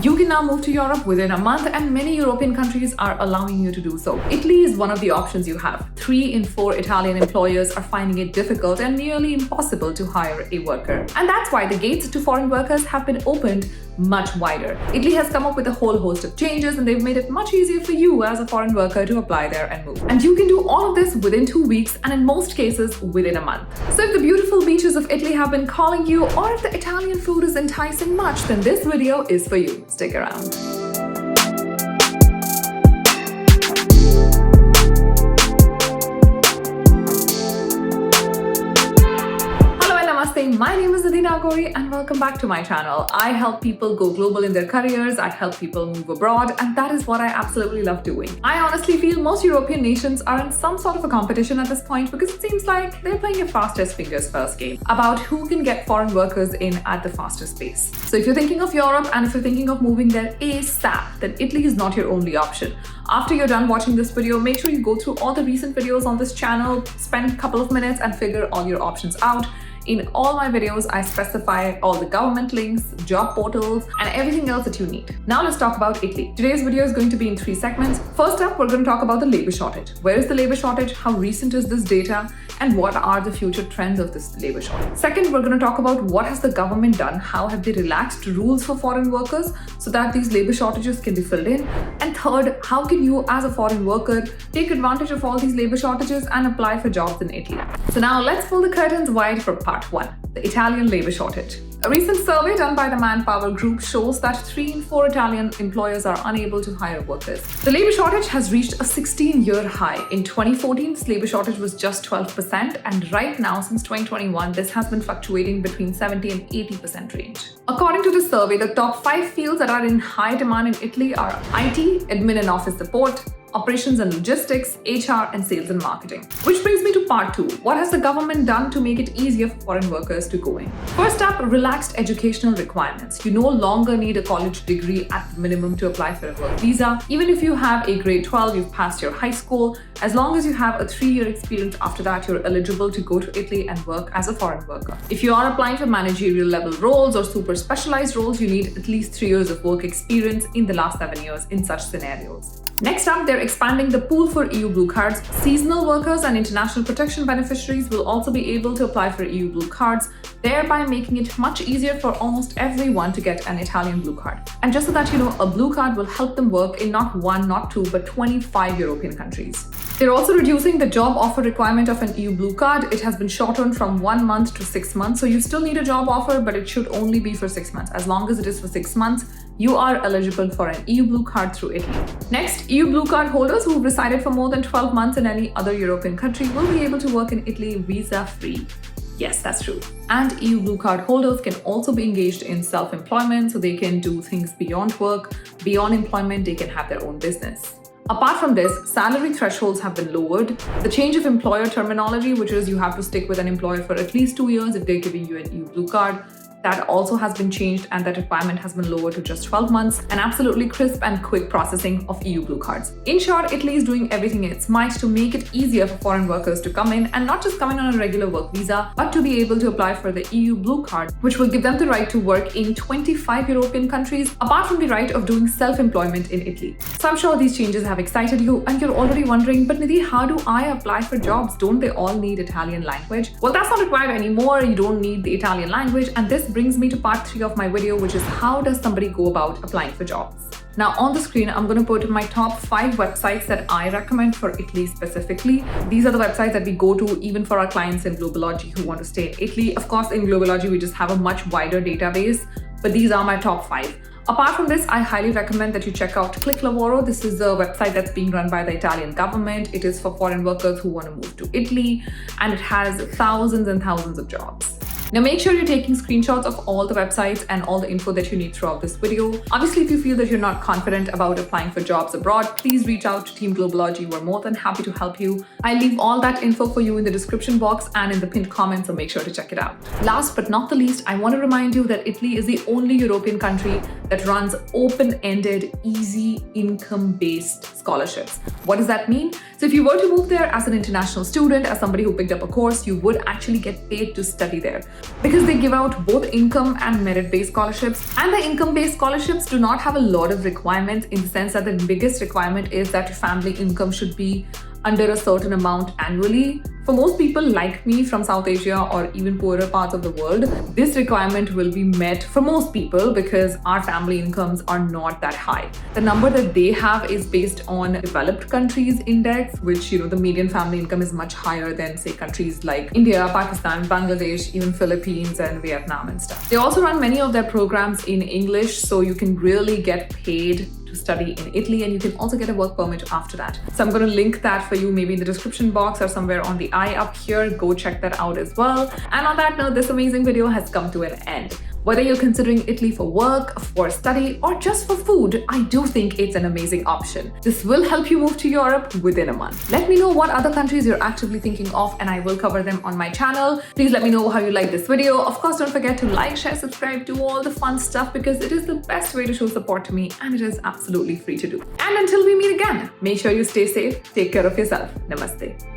You can now move to Europe within a month, and many European countries are allowing you to do so. Italy is one of the options you have. 3 in 4 Italian employers are finding it difficult and nearly impossible to hire a worker. And that's why the gates to foreign workers have been opened much wider. Italy has come up with a whole host of changes, and they've made it much easier for you as a foreign worker to apply there and move. And you can do all of this within 2 weeks, and in most cases within a month. So if the beautiful beaches of Italy have been calling you, or if the Italian food is enticing much, then this video is for you. Stick around. My name is Nidhi Nagori and welcome back to my channel. I help people go global in their careers, I help people move abroad, and that is what I absolutely love doing. I honestly feel most European nations are in some sort of a competition at this point because it seems like they're playing a fastest fingers first game about who can get foreign workers in at the fastest pace. So if you're thinking of Europe and if you're thinking of moving there ASAP, then Italy is not your only option. After you're done watching this video, make sure you go through all the recent videos on this channel, spend a couple of minutes and figure all your options out. In all my videos, I specify all the government links, job portals, and everything else that you need. Now let's talk about Italy. Today's video is going to be in 3 segments. First up, we're going to talk about the labor shortage. Where is the labor shortage? How recent is this data? And what are the future trends of this labor shortage? Second, we're going to talk about what has the government done? How have they relaxed rules for foreign workers so that these labor shortages can be filled in? And third, how can you as a foreign worker take advantage of all these labor shortages and apply for jobs in Italy? So now let's pull the curtains wide for part 1, the Italian labor shortage. A recent survey done by the Manpower Group shows that 3 in 4 Italian employers are unable to hire workers. The labor shortage has reached a 16-year high. In 2014, this labor shortage was just 12%, and right now, since 2021, this has been fluctuating between 70 and 80% range. According to the survey, the top 5 fields that are in high demand in Italy are IT, admin and office support, operations and logistics, HR, and sales and marketing. Which brings me to part 2. What has the government done to make it easier for foreign workers to go in? First up, relaxed educational requirements. You no longer need a college degree at the minimum to apply for a work visa. Even if you have a grade 12, you've passed your high school, as long as you have a 3-year experience after that, you're eligible to go to Italy and work as a foreign worker. If you are applying for managerial level roles or super specialized roles, you need at least 3 years of work experience in the last 7 years in such scenarios. Next up, they're expanding the pool for EU Blue Cards. Seasonal workers and international protection beneficiaries will also be able to apply for EU Blue Cards, thereby making it much easier for almost everyone to get an Italian Blue Card. And just so that you know, a Blue Card will help them work in not 1, not 2, but 25 European countries. They're also reducing the job offer requirement of an EU Blue Card. It has been shortened from 1 month to 6 months. So you still need a job offer, but it should only be for 6 months. As long as it is for 6 months, you are eligible for an EU Blue Card through Italy. Next, EU Blue Card holders who've resided for more than 12 months in any other European country will be able to work in Italy visa-free. Yes, that's true. And EU Blue Card holders can also be engaged in self-employment, so they can do things beyond work, beyond employment, they can have their own business. Apart from this, salary thresholds have been lowered. The change of employer terminology, which is you have to stick with an employer for at least 2 years if they're giving you an EU Blue Card, that also has been changed, and that requirement has been lowered to just 12 months, and absolutely crisp and quick processing of EU Blue Cards. In short, Italy is doing everything in its might to make it easier for foreign workers to come in, and not just come in on a regular work visa, but to be able to apply for the EU Blue Card, which will give them the right to work in 25 European countries, apart from the right of doing self-employment in Italy. So I'm sure these changes have excited you, and you're already wondering, but Nidhi, how do I apply for jobs? Don't they all need Italian language? Well, that's not required anymore. You don't need the Italian language, and this brings me to part 3 of my video, which is how does somebody go about applying for jobs? Now on the screen, I'm going to put my top 5 websites that I recommend for Italy specifically. These are the websites that we go to even for our clients in Globalogy who want to stay in Italy. Of course, in Globalogy, we just have a much wider database, but these are my top 5. Apart from this, I highly recommend that you check out Click Lavoro. This is a website that's being run by the Italian government. It is for foreign workers who want to move to Italy, and it has thousands and thousands of jobs. Now make sure you're taking screenshots of all the websites and all the info that you need throughout this video. Obviously, if you feel that you're not confident about applying for jobs abroad, please reach out to Team Globalogy. We're more than happy to help you. I leave all that info for you in the description box and in the pinned comment, so make sure to check it out. Last but not the least, I want to remind you that Italy is the only European country that runs open-ended, easy income-based scholarships. What does that mean? So if you were to move there as an international student, as somebody who picked up a course, you would actually get paid to study there. because they give out both income and merit-based scholarships. And the income-based scholarships do not have a lot of requirements, in the sense that the biggest requirement is that your family income should be under a certain amount annually. For most people like me from South Asia or even poorer parts of the world, this requirement will be met for most people because our family incomes are not that high. The number that they have is based on developed countries index, which, the median family income is much higher than, say, countries like India, Pakistan, Bangladesh, even Philippines and Vietnam and stuff. They also run many of their programs in English, so you can really get paid to study in Italy, and you can also get a work permit after that. So I'm going to link that for you maybe in the description box or somewhere on the eye up here. Go check that out as well. And on that note, this amazing video has come to an end. Whether you're considering Italy for work, for study, or just for food, I do think it's an amazing option. This will help you move to Europe within a month. Let me know what other countries you're actively thinking of, and I will cover them on my channel. Please let me know how you like this video. Of course, don't forget to like, share, subscribe, do all the fun stuff, because it is the best way to show support to me, and it is absolutely free to do. And until we meet again, make sure you stay safe, take care of yourself. Namaste.